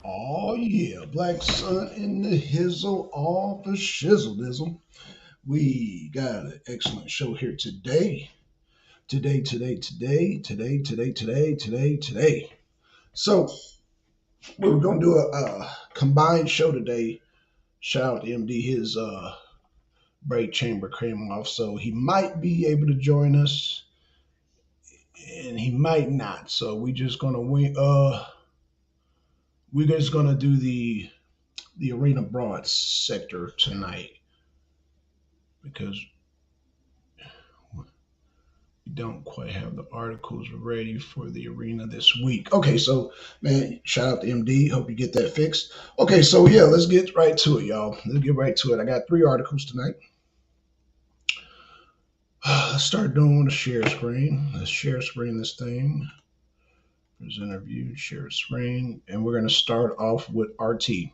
Oh yeah, Black Sun in the hizzle, all for shizzle dizzle. We got an excellent show here today. Today. So we're gonna do a combined show today. Shout out to MD, his break chamber came off, so he might be able to join us, and he might not. So we're just gonna do the arena broad sector tonight because we don't quite have the articles ready for the arena this week. Okay, so man, shout out to MD. Hope you get that fixed. Okay, so yeah, let's get right to it, y'all. Let's get right to it. I got three articles tonight. Let's start doing the share screen. Let's share screen this thing. Presenter view, share screen, and we're gonna start off with RT.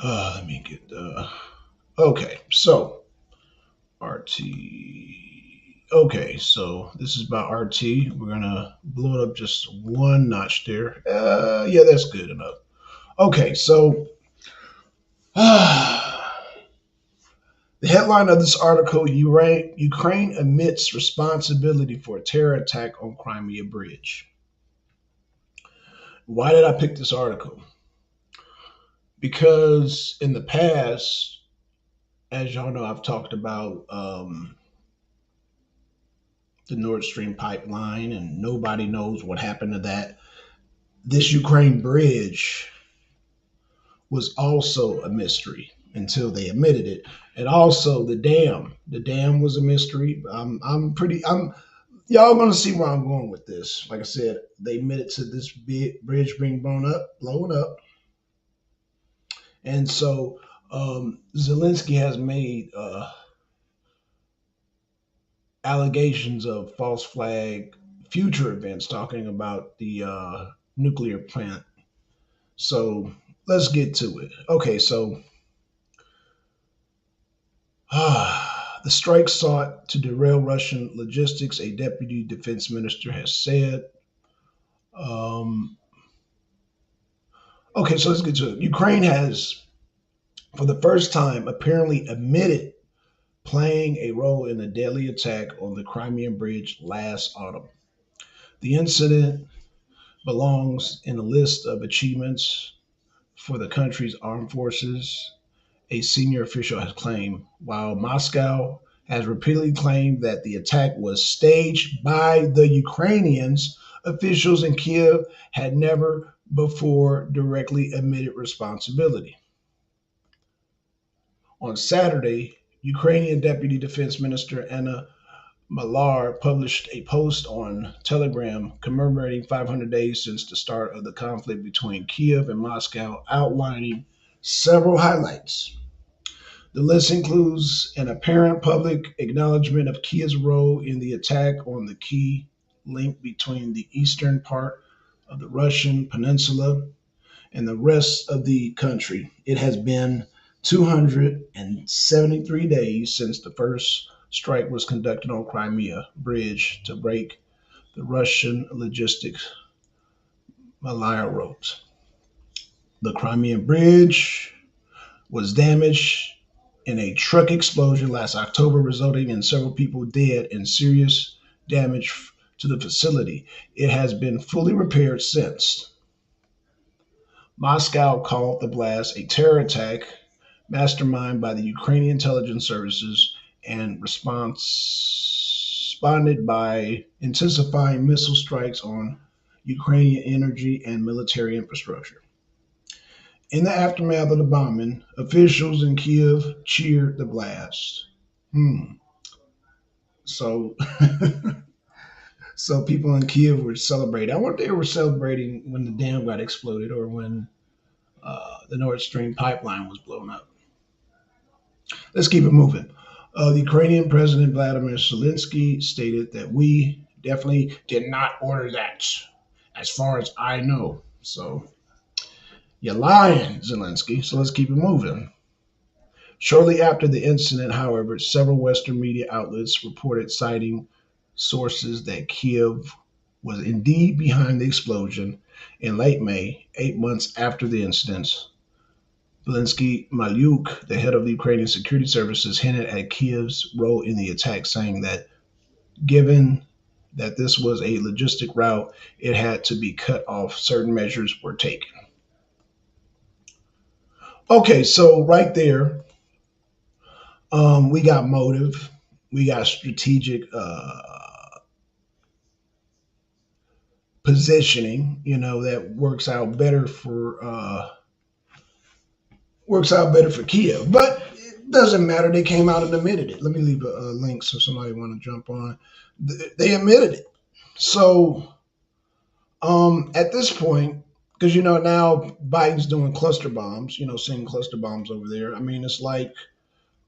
Let me get okay, so RT. Okay, so this is about RT. We're gonna blow it up just one notch there. Yeah, that's good enough. Okay, so the headline of this article: Ukraine admits responsibility for a terror attack on Crimea Bridge. Why did I pick this article? Because in the past, as y'all know, I've talked about the Nord Stream pipeline, and nobody knows what happened to that. This Ukraine bridge was also a mystery until they admitted it, and also the dam. The dam was a mystery. I'm y'all gonna see where I'm going with this. Like I said, they admitted to this big bridge being blown up, and so Zelensky has made allegations of false flag future events, talking about the nuclear plant. So let's get to it. Okay, so the strike sought to derail Russian logistics, a deputy defense minister has said. Um, okay, so let's get to it. Ukraine has, for the first time, apparently admitted playing a role in a deadly attack on the Crimean Bridge last autumn. The incident belongs in a list of achievements for the country's armed forces, a senior official has claimed, while Moscow has repeatedly claimed that the attack was staged by the Ukrainians. Officials in Kiev had never before directly admitted responsibility. On Saturday, Ukrainian Deputy Defense Minister Anna Malar published a post on Telegram commemorating 500 days since the start of the conflict between Kiev and Moscow, outlining several highlights. The list includes an apparent public acknowledgement of Kiev's role in the attack on the key link between the eastern part of the Russian peninsula and the rest of the country. It has been 273 days since the first strike was conducted on Crimea Bridge to break the Russian logistics, Malaya wrote. The Crimean Bridge was damaged in a truck explosion last October, resulting in several people dead and serious damage to the facility. It has been fully repaired since. Moscow called the blast a terror attack masterminded by the Ukrainian intelligence services and responded by intensifying missile strikes on Ukrainian energy and military infrastructure. In the aftermath of the bombing, officials in Kiev cheered the blast. So, so people in Kiev were celebrating. I wonder if they were celebrating when the dam got exploded or when the Nord Stream pipeline was blown up. Let's keep it moving. The Ukrainian President Vladimir Zelensky stated that we definitely did not order that, as far as I know. So you're lying, Zelensky. So let's keep it moving. Shortly after the incident, however, several Western media outlets reported citing sources that Kiev was indeed behind the explosion in late May, 8 months after the incidents. Zelensky Malyuk, the head of the Ukrainian security services, hinted at Kiev's role in the attack, saying that given that this was a logistic route, it had to be cut off. Certain measures were taken. Okay, so right there, we got motive, we got strategic positioning. That works out better for Kiev, but it doesn't matter. They came out and admitted it. Let me leave a link so somebody want to jump on. They admitted it. So at this point, because now Biden's doing cluster bombs, sending cluster bombs over there. I mean, it's like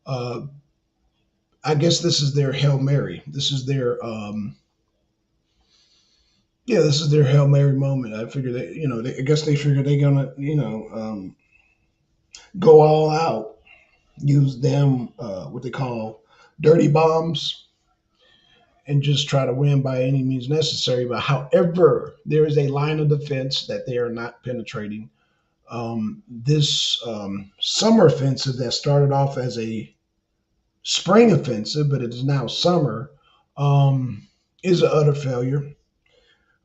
uh, I guess this is their Hail Mary. This is their Hail Mary moment. I figure that I guess they figure they're gonna go all out, use them what they call dirty bombs, and just try to win by any means necessary. But however, there is a line of defense that they are not penetrating. This summer offensive that started off as a spring offensive, but it is now summer, is an utter failure.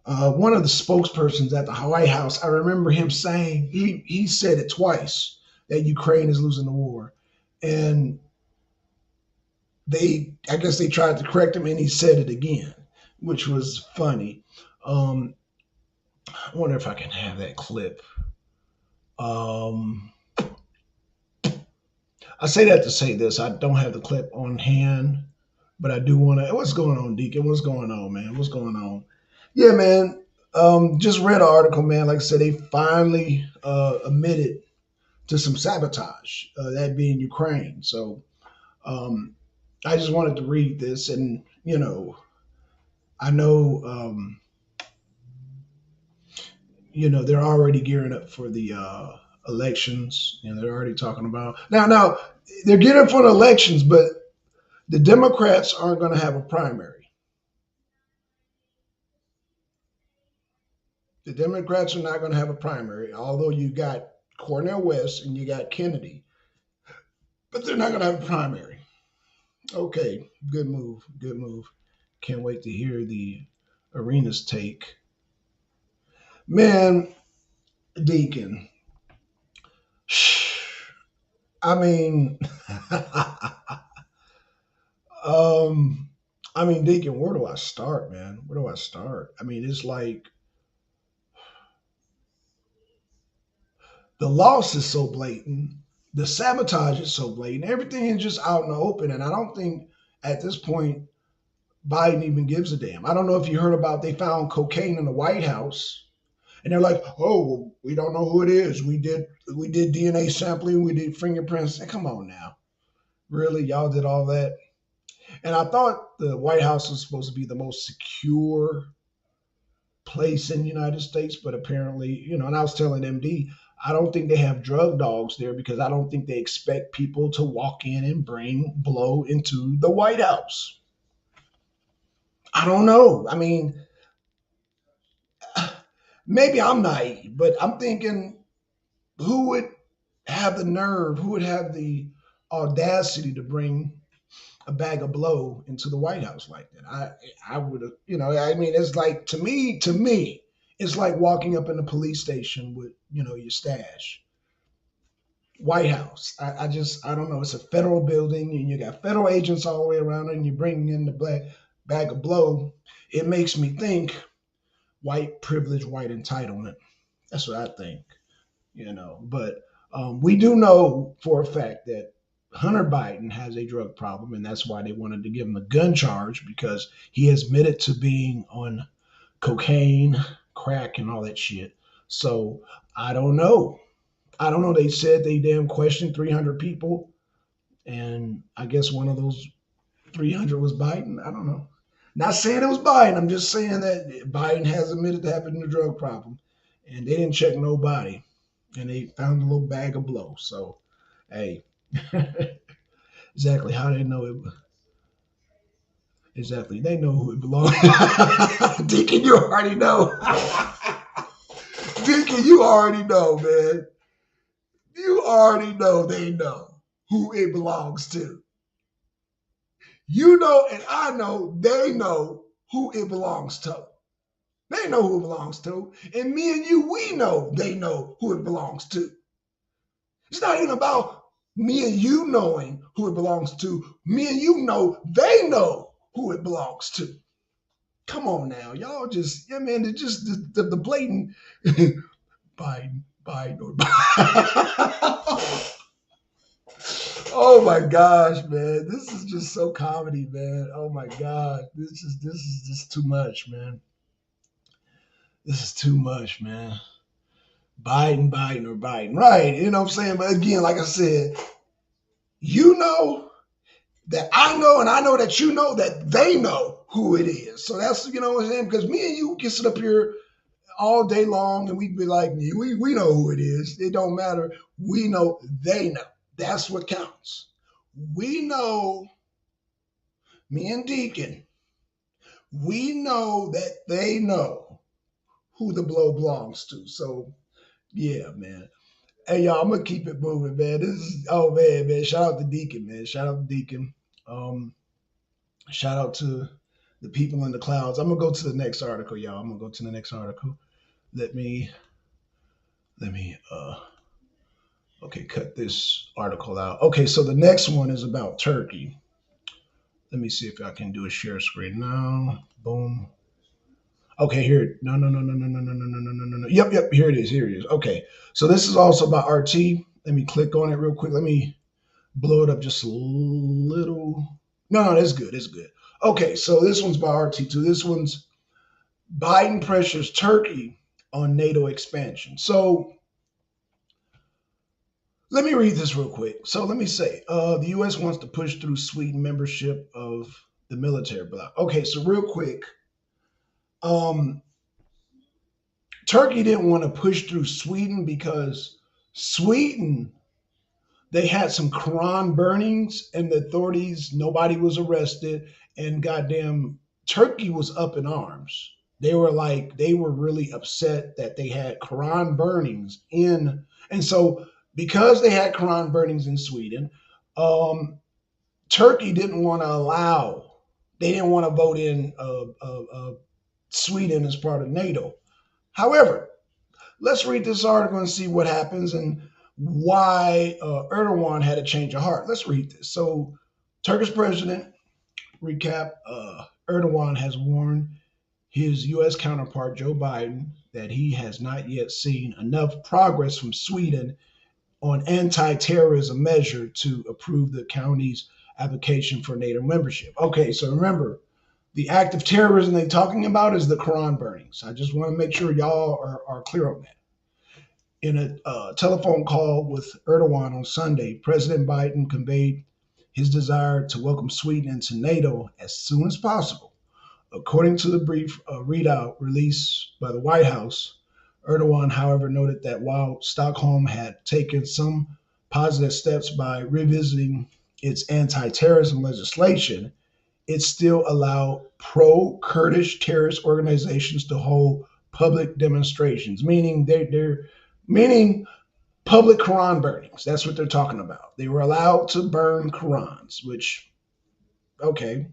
One of the spokespersons at the White House, I remember him saying, he said it twice, that Ukraine is losing the war. And I guess they tried to correct him and he said it again, which was funny. I wonder if I can have that clip. I say that to say this. I don't have the clip on hand, but I do want to. What's going on, Deacon? What's going on, man? What's going on? Yeah, man. Just read an article, man. Like I said, they finally admitted to some sabotage, that being Ukraine. So I just wanted to read this, and I know, they're already gearing up for the elections. They're already talking about now. They're gearing up for the elections, but the Democrats aren't going to have a primary. The Democrats are not going to have a primary, although you got Cornel West and you got Kennedy, but they're not going to have a primary. Okay, good move, good move. Can't wait to hear the arena's take. Man, Deacon, I mean, Deacon, where do I start, man? Where do I start? I mean, it's like the loss is so blatant, the sabotage is so blatant, everything is just out in the open, and I don't think at this point Biden even gives a damn. I don't know if you heard about they found cocaine in the White House, and they're like, "Oh, well, we don't know who it is. We did DNA sampling, we did fingerprints." Come on now, really, y'all did all that? And I thought the White House was supposed to be the most secure place in the United States, but apparently, and I was telling MD, I don't think they have drug dogs there because I don't think they expect people to walk in and bring blow into the White House. I don't know. I mean, maybe I'm naive, but I'm thinking who would have the nerve, who would have the audacity to bring a bag of blow into the White House like that? I would have, I mean, it's like to me, it's like walking up in the police station with, your stash. White House. I don't know. It's a federal building and you got federal agents all the way around it and you're bringing in the black bag of blow. It makes me think white privilege, white entitlement. That's what I think, But we do know for a fact that Hunter Biden has a drug problem, and that's why they wanted to give him a gun charge because he admitted to being on cocaine, crack, and all that shit. So I don't know. I don't know. They said they damn questioned 300 people, and I guess one of those 300 was Biden. I don't know. Not saying it was Biden. I'm just saying that Biden has admitted to having a drug problem, and they didn't check nobody, and they found a little bag of blow. So, hey, exactly how they know it. Exactly. They know who it belongs. Deacon, you already know. Deacon, you already know, man. You already know they know who it belongs to. You know, and I know they know who it belongs to. They know who it belongs to. And me and you, we know they know who it belongs to. It's not even about me and you knowing who it belongs to. Me and you know they know who it belongs to. Come on now. Y'all just, yeah, man, it's just the blatant Biden, Biden, or Biden. Oh my gosh, man. This is just so comedy, man. Oh my God. This is just too much, man. This is too much, man. Biden, Biden, or Biden. Right. You know what I'm saying? But again, like I said, you know that I know, and I know that you know that they know who it is. So that's, you know what I'm saying? Because me and you can sit up here all day long and we'd be like, we know who it is. It don't matter. We know they know. That's what counts. We know, me and Deacon, we know that they know who the blow belongs to. So yeah, man. Hey y'all, I'm gonna keep it moving, man. This is, oh man. Shout out to Deacon, man. Shout out to Deacon. Um, Shout out to the people in the clouds. I'm gonna go to the next article, y'all. I'm gonna go to the next article. Let me okay, cut this article out. Okay, so the next one is about Turkey. Let me see if I can do a share screen now. Boom. Okay, here. No. Yep. Here it is. Here it is. Okay, so this is also about RT. Let me click on it real quick. Let me blow it up just a little. No, that's good. That's good. Okay, so this one's by RT2. This one's Biden pressures Turkey on NATO expansion. So let me read this real quick. So let me say, the U.S. wants to push through Sweden membership of the military bloc. Okay, so real quick, um, Turkey didn't want to push through Sweden because Sweden, they had some Quran burnings and the authorities, nobody was arrested, and goddamn, Turkey was up in arms. They were really upset that they had Quran burnings in, and so because they had Quran burnings in Sweden, um, Turkey didn't want to allow, they didn't want to vote in Sweden as part of NATO. However, let's read this article and see what happens and why Erdogan had a change of heart. Let's read this. So, Turkish president, recap, Erdogan has warned his U.S. counterpart, Joe Biden, that he has not yet seen enough progress from Sweden on anti-terrorism measure to approve the county's application for NATO membership. Okay, so remember, the act of terrorism they're talking about is the Quran burnings. I just want to make sure y'all are clear on that. In a telephone call with Erdogan on Sunday, President Biden conveyed his desire to welcome Sweden into NATO as soon as possible. According to the brief readout released by the White House, Erdogan, however, noted that while Stockholm had taken some positive steps by revisiting its anti terrorism legislation, it still allowed pro Kurdish terrorist organizations to hold public demonstrations, meaning public Quran burnings. That's what they're talking about. They were allowed to burn Qurans, which, okay,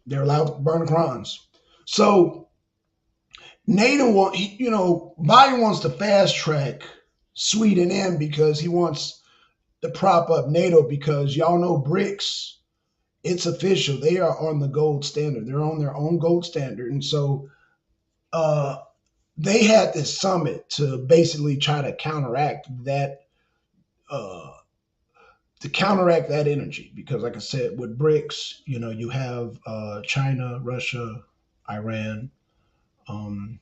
they're allowed to burn Qurans. So Biden wants to fast track Sweden in because he wants to prop up NATO because y'all know BRICS, it's official. They are on the gold standard. They're on their own gold standard. And so uh, they had this summit to basically try to uh, counteract that energy because, like I said, with BRICS, you have China, Russia, Iran, um,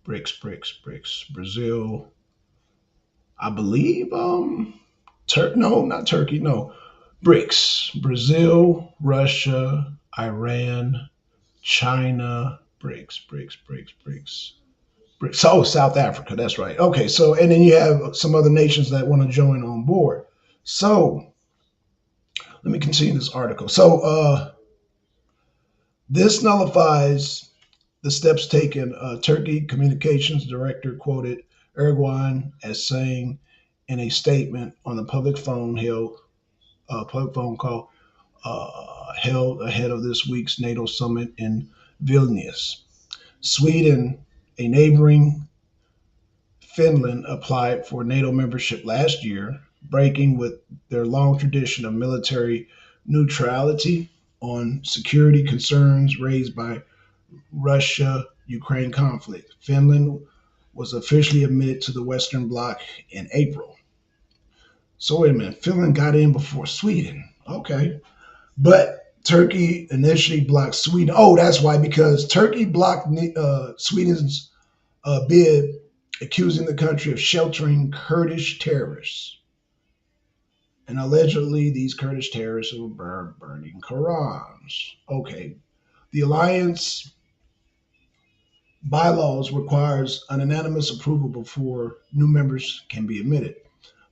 BRICS, Brazil, I believe, no, not Turkey, no, BRICS, Brazil, Russia, Iran, China, BRICS. So South Africa, that's right. Okay, so and then you have some other nations that want to join on board. So let me continue this article. So This nullifies the steps taken. Turkey communications director quoted Erdogan as saying in a statement on the public phone call held ahead of this week's NATO summit in Vilnius. Sweden, a neighboring Finland, applied for NATO membership last year, breaking with their long tradition of military neutrality on security concerns raised by Russia Ukraine conflict. Finland was officially admitted to the Western Bloc in April. So, wait a minute, Finland got in before Sweden. Okay. But Turkey initially blocked Sweden. Oh, that's why, because Turkey blocked Sweden's bid, accusing the country of sheltering Kurdish terrorists. And allegedly, these Kurdish terrorists were burning Qurans. Okay. The alliance bylaws requires an unanimous approval before new members can be admitted.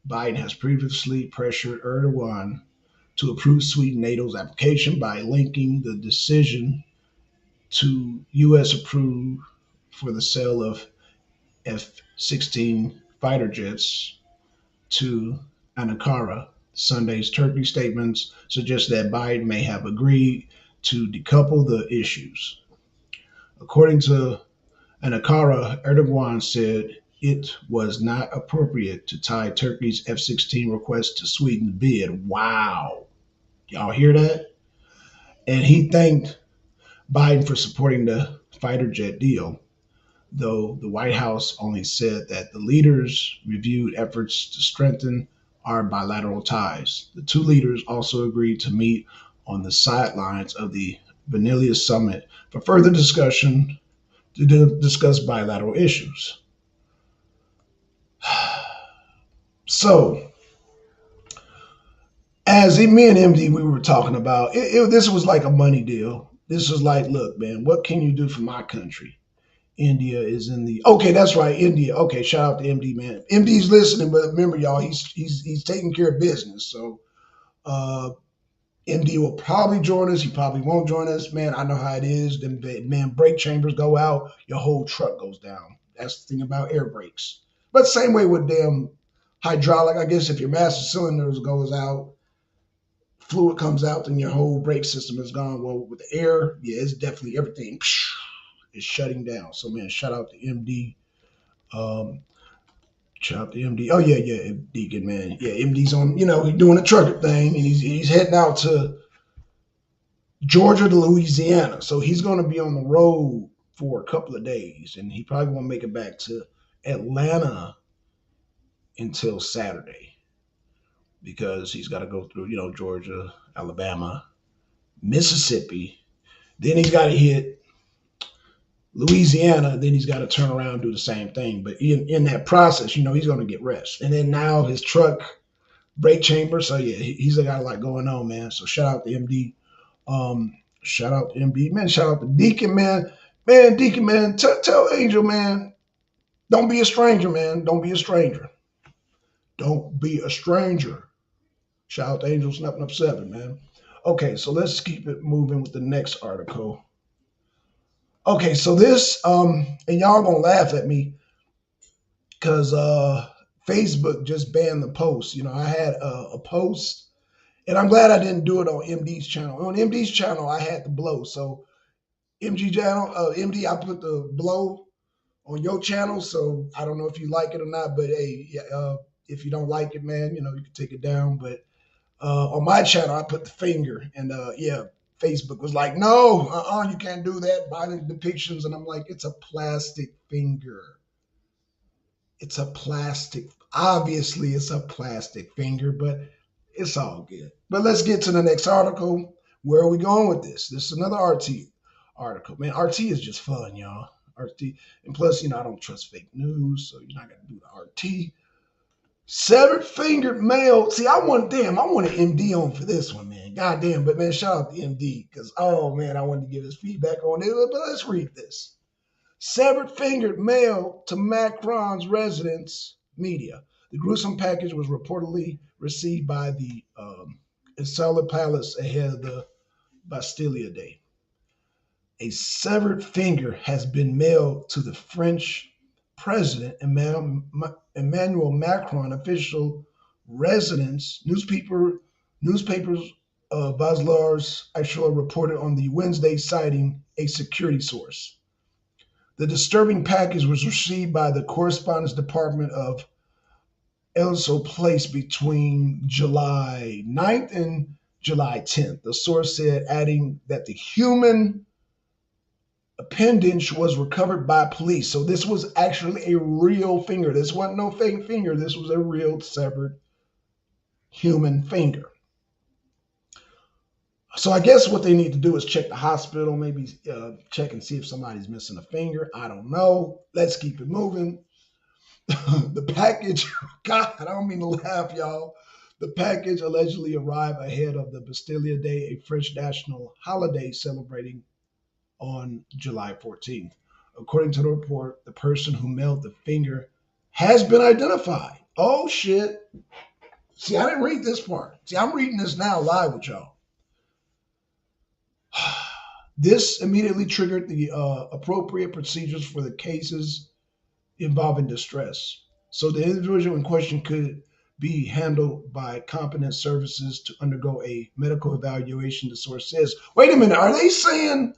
Biden has previously pressured Erdogan to approve Sweden NATO's application by linking the decision to U.S. approved for the sale of F-16 fighter jets to Ankara. Sunday's Turkey statements suggest that Biden may have agreed to decouple the issues. According to Ankara, Erdogan said it was not appropriate to tie Turkey's F-16 request to Sweden's bid. Wow. Y'all hear that? And he thanked Biden for supporting the fighter jet deal, though the White House only said that the leaders reviewed efforts to strengthen our bilateral ties. The two leaders also agreed to meet on the sidelines of the Vilnius summit for further discussion to discuss bilateral issues. So, as me and MD, we were talking about, this was like a money deal. This was like, look, man, what can you do for my country? India is in the okay. That's right, India. Okay, shout out to MD, man. MD's listening, but remember, y'all, he's taking care of business. So uh, MD will probably join us. He probably won't join us, man. I know how it is. Then, man, brake chambers go out, your whole truck goes down. That's the thing about air brakes. But same way with damn hydraulic. I guess if your master cylinders goes out, fluid comes out, then your whole brake system is gone. Well, with the air, yeah, it's definitely everything is shutting down. So, man, shout out to MD. Um, Shout out to MD. Oh yeah, yeah, Deacon, man. Yeah, MD's on. He's doing a trucker thing, and he's heading out to Georgia to Louisiana. So he's going to be on the road for a couple of days, and he probably won't make it back to Atlanta until Saturday because he's got to go through, Georgia, Alabama, Mississippi. Then he's got to hit Louisiana. Then he's got to turn around and do the same thing. But in that process, he's going to get rest. And then now his truck brake chamber. So yeah, he's got a lot going on, man. So shout out to MD. Shout out to MD, man. Shout out to Deacon, man. Man, Deacon, man. Tell Angel, man. Don't be a stranger, man. Don't be a stranger. Don't be a stranger. Shout out to Angel Snapping Up 7, man. Okay, so let's keep it moving with the next article. Okay, so this, and y'all gonna laugh at me because Facebook just banned the post. I had a post, and I'm glad I didn't do it on MD's channel. On MD's channel, I had the blow. So MD, I put the blow on your channel. So I don't know if you like it or not, but hey, if you don't like it, man, you can take it down. But on my channel, I put the finger, and yeah, Facebook was like, no, you can't do that. Violent depictions, and I'm like, it's a plastic finger. It's a plastic. Obviously, it's a plastic finger, but it's all good. But let's get to the next article. Where are we going with this? This is another RT article. Man, RT is just fun, y'all. RT, and plus, I don't trust fake news, so you're not gonna do the RT. Severed fingered male. See, I wanted MD on for this one, man. God damn, but man, shout out to MD because oh man, I wanted to give his feedback on it. But let's read this. Severed fingered male to Macron's residence. Media. The gruesome package was reportedly received by the Elysee Palace ahead of the Bastille Day. A severed finger has been mailed to the French president Emmanuel Macron official residence. Newspapers Baselars actually reported on the Wednesday, citing a security source. The disturbing package was received by the Correspondence Department of also placed between July 9th and July 10th. The source said, adding that the human appendage was recovered by police. So this was actually a real finger. This wasn't no fake finger. This was a real severed human finger. So I guess what they need to do is check the hospital, maybe check and see if somebody's missing a finger. I don't know. Let's keep it moving. The package, God, I don't mean to laugh, y'all. The package allegedly arrived ahead of the Bastille Day, a French national holiday celebrating on July 14th. According to the report, the person who mailed the finger has been identified. Oh, shit. See, I didn't read this part. See, I'm reading this now live with y'all. This immediately triggered the appropriate procedures for the cases involving distress. So the individual in question could be handled by competent services to undergo a medical evaluation, the source says. Wait a minute, are they saying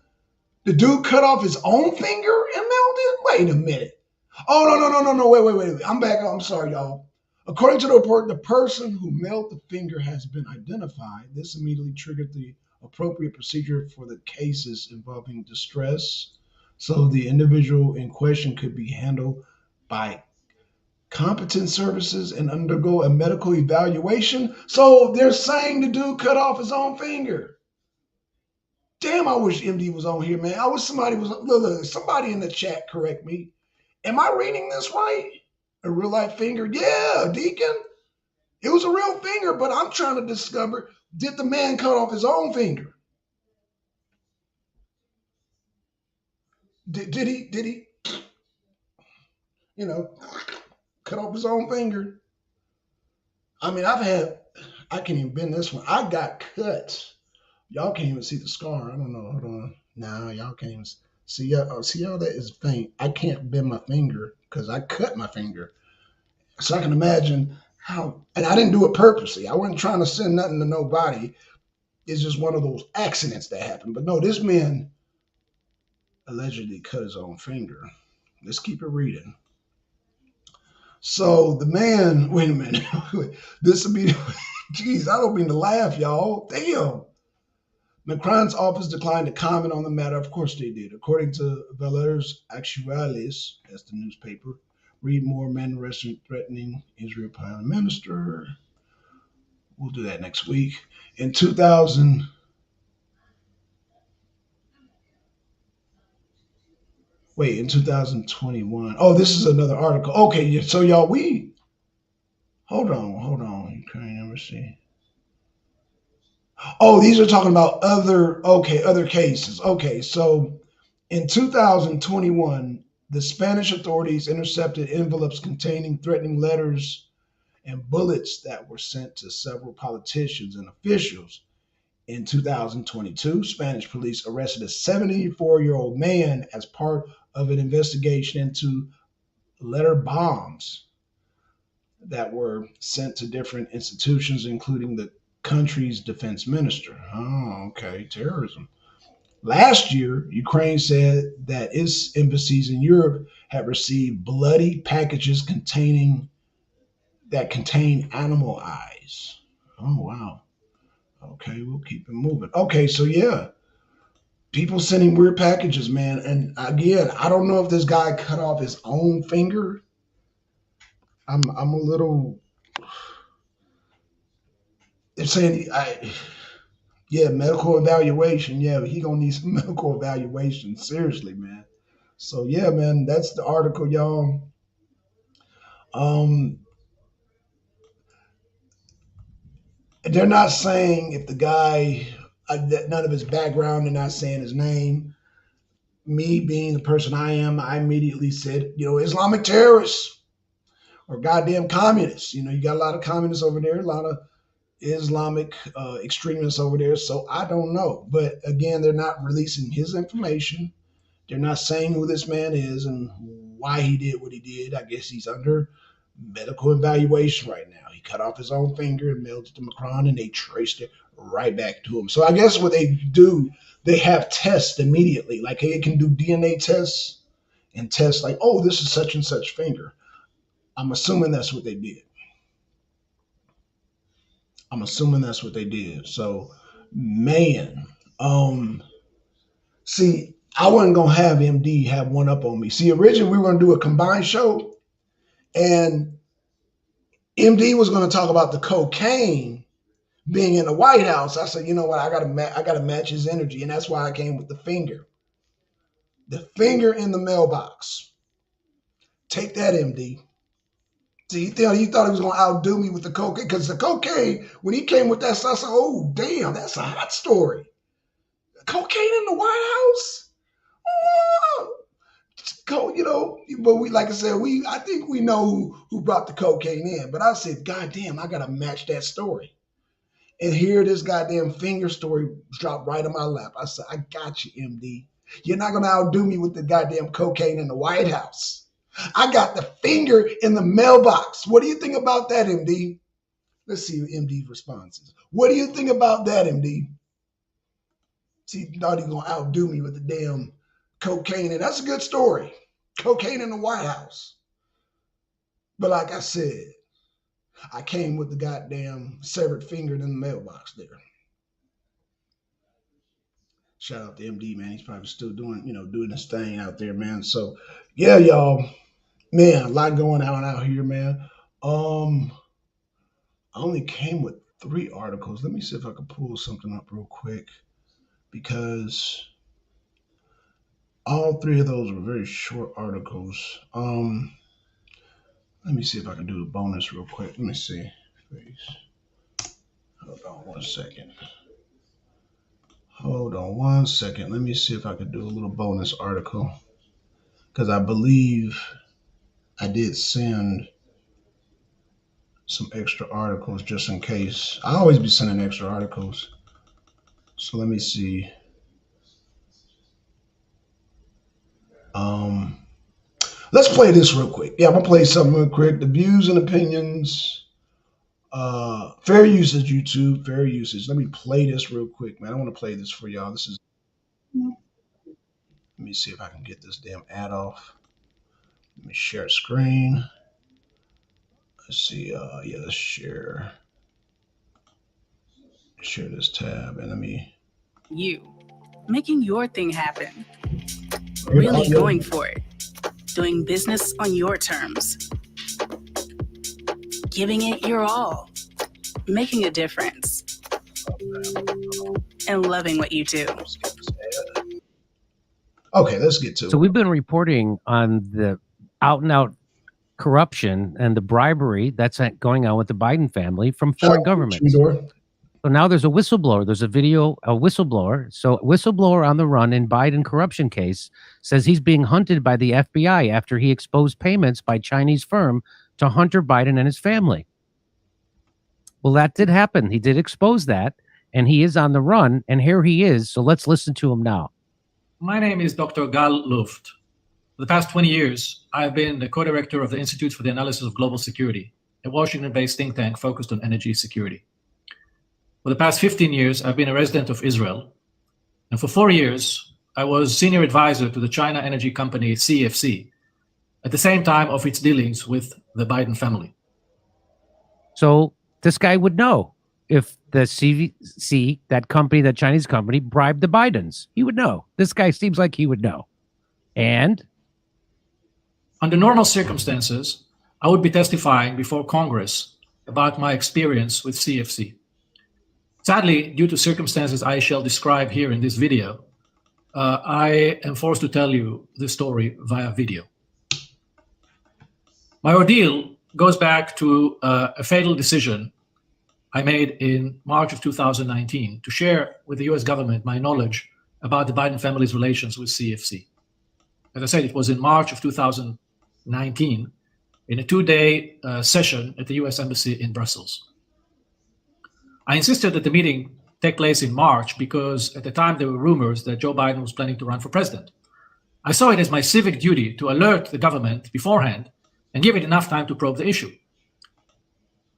the dude cut off his own finger and mailed it? Wait a minute. Oh, no. Wait. I'm back. I'm sorry, y'all. According to the report, the person who mailed the finger has been identified. This immediately triggered the appropriate procedure for the cases involving distress. So the individual in question could be handled by competent services and undergo a medical evaluation. So they're saying the dude cut off his own finger. Damn, I wish MD was on here, man. I wish somebody was. Look, somebody in the chat correct me. Am I reading this right? A real life finger? Yeah, Deacon. It was a real finger, but I'm trying to discover, did the man cut off his own finger? Did he, cut off his own finger? I mean, I can't even bend this one. I got cut. Y'all can't even see the scar. I don't know. Hold on. No, y'all can't even see. Y'all, that is faint. I can't bend my finger because I cut my finger. So I can imagine how, and I didn't do it purposely. I wasn't trying to send nothing to nobody. It's just one of those accidents that happen. But no, this man allegedly cut his own finger. Let's keep it reading. So the man, wait a minute. This will be, geez, I don't mean to laugh, y'all. Damn. Macron's office declined to comment on the matter. Of course they did. According to Valeurs Actuales, that's the newspaper, read more men arrested threatening Israel Prime Minister. We'll do that next week. In 2000, in 2021. Oh, this is another article. Okay, so y'all, hold on. Ukraine embassy. Oh, these are talking about other cases. Okay, so in 2021, the Spanish authorities intercepted envelopes containing threatening letters and bullets that were sent to several politicians and officials. In 2022, Spanish police arrested a 74-year-old man as part of an investigation into letter bombs that were sent to different institutions, including the country's defense minister. Oh, okay, terrorism. Last year, Ukraine said that its embassies in Europe had received bloody packages that contain animal eyes. Oh, wow. Okay, we'll keep it moving. Okay, so yeah, people sending weird packages, man. And again, I don't know if this guy cut off his own finger. I'm a little. They're saying medical evaluation. Yeah, he gonna need some medical evaluation. Seriously, man. So yeah, man, that's the article, y'all. Um, they're not saying if the guy, none of his background. They're not saying his name. Me being the person I am, I immediately said, Islamic terrorists or goddamn communists. You got a lot of communists over there, a lot of Islamic extremists over there. So I don't know. But again, they're not releasing his information. They're not saying who this man is and why he did what he did. I guess he's under medical evaluation right now. He cut off his own finger and mailed it to Macron, and they traced it right back to him. So I guess what they do, they have tests immediately. Like it can do DNA tests and test like, oh, this is such and such finger. I'm assuming that's what they did. I'm assuming that's what they did. So, man, see, I wasn't gonna have MD have one up on me. See, originally we were gonna do a combined show, and MD was gonna talk about the cocaine being in the White House. I said, you know what, I gotta match his energy, and that's why I came with the finger in the mailbox. Take that, MD. See, he thought he was going to outdo me with the cocaine, because the cocaine, when he came with that stuff, I said, oh, damn, that's a hot story. Cocaine in the White House? Oh, but we, like I said, I think we know who brought the cocaine in. But I said, God damn, I got to match that story. And here this goddamn finger story dropped right in my lap. I said, I got you, MD. You're not going to outdo me with the goddamn cocaine in the White House. I got the finger in the mailbox. What do you think about that, MD? Let's see MD's responses. What do you think about that, MD? See, he thought he was going to outdo me with the damn cocaine. And that's a good story. Cocaine in the White House. But like I said, I came with the goddamn severed finger in the mailbox there. Shout out to MD, man. He's probably still doing his thing out there, man. So, yeah, y'all. Man, a lot going on out here, man. I only came with 3 articles. Let me see if I can pull something up real quick, because all 3 of those were very short articles. Let me see if I can do the bonus real quick. Let me see. Hold on one second. Let me see if I can do a little bonus article, because I believe I did send some extra articles just in case. I always be sending extra articles. So let me see. Let's play this real quick. Yeah, I'm gonna play something real quick. The views and opinions. Fair usage, YouTube. Fair usage. Let me play this real quick, man. I want to play this for y'all. Let me see if I can get this damn ad off. Let me share screen. Let's see. Yeah, let's share this tab, and let me. You making your thing happen. Really going for it. Doing business on your terms. Giving it your all. Making a difference. And loving what you do. Okay, let's get to it. So we've been reporting on the out-and-out corruption and the bribery that's going on with the Biden family from foreign governments. So now there's a whistleblower. There's a whistleblower. So whistleblower on the run in Biden corruption case says he's being hunted by the FBI after he exposed payments by Chinese firm to Hunter Biden and his family. Well, that did happen. He did expose that, and he is on the run, and here he is. So let's listen to him now. My name is Dr. Gal Luft. For the past 20 years, I've been the co-director of the Institute for the Analysis of Global Security, a Washington-based think tank focused on energy security. For the past 15 years, I've been a resident of Israel. And for 4 years, I was senior advisor to the China energy company CFC, at the same time of its dealings with the Biden family. So this guy would know if the CFC, that company, that Chinese company, bribed the Bidens. He would know. This guy seems like he would know. And? Under normal circumstances, I would be testifying before Congress about my experience with CFC. Sadly, due to circumstances I shall describe here in this video, I am forced to tell you this story via video. My ordeal goes back to a fatal decision I made in March of 2019 to share with the US government my knowledge about the Biden family's relations with CFC. As I said, it was in March of 2019 in a 2-day session at the US Embassy in Brussels. I insisted that the meeting take place in March because at the time there were rumors that Joe Biden was planning to run for president. I saw it as my civic duty to alert the government beforehand and give it enough time to probe the issue.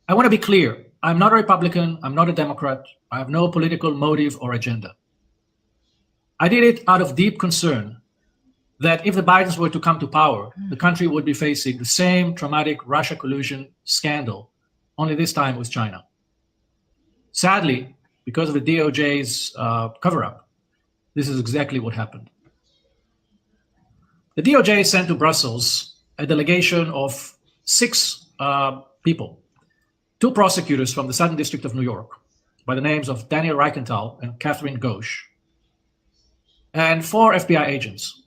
I want to be clear. I'm not a Republican. I'm not a Democrat. I have no political motive or agenda. I did it out of deep concern that if the Bidens were to come to power, the country would be facing the same traumatic Russia collusion scandal, only this time with China. Sadly, because of the DOJ's cover-up, this is exactly what happened. The DOJ sent to Brussels a delegation of 6 people, 2 prosecutors from the Southern District of New York, by the names of Daniel Reichenthal and Catherine Ghosh, and 4 FBI agents.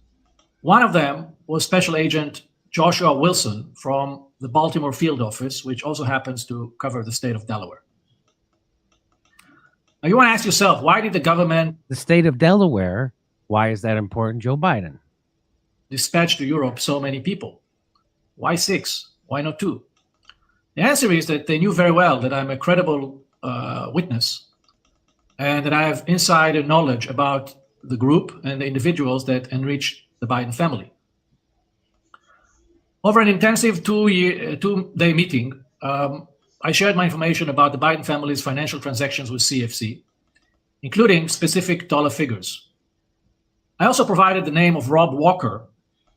One of them was Special Agent Joshua Wilson from the Baltimore field office, which also happens to cover the state of Delaware. Now you want to ask yourself, why did the government... The state of Delaware, why is that important, Joe Biden? ...dispatch to Europe so many people? Why 6? Why not 2? The answer is that they knew very well that I'm a credible witness and that I have insider knowledge about the group and the individuals that enriched the Biden family. Over an intensive 2-day meeting, I shared my information about the Biden family's financial transactions with CFC, including specific dollar figures. I also provided the name of Rob Walker,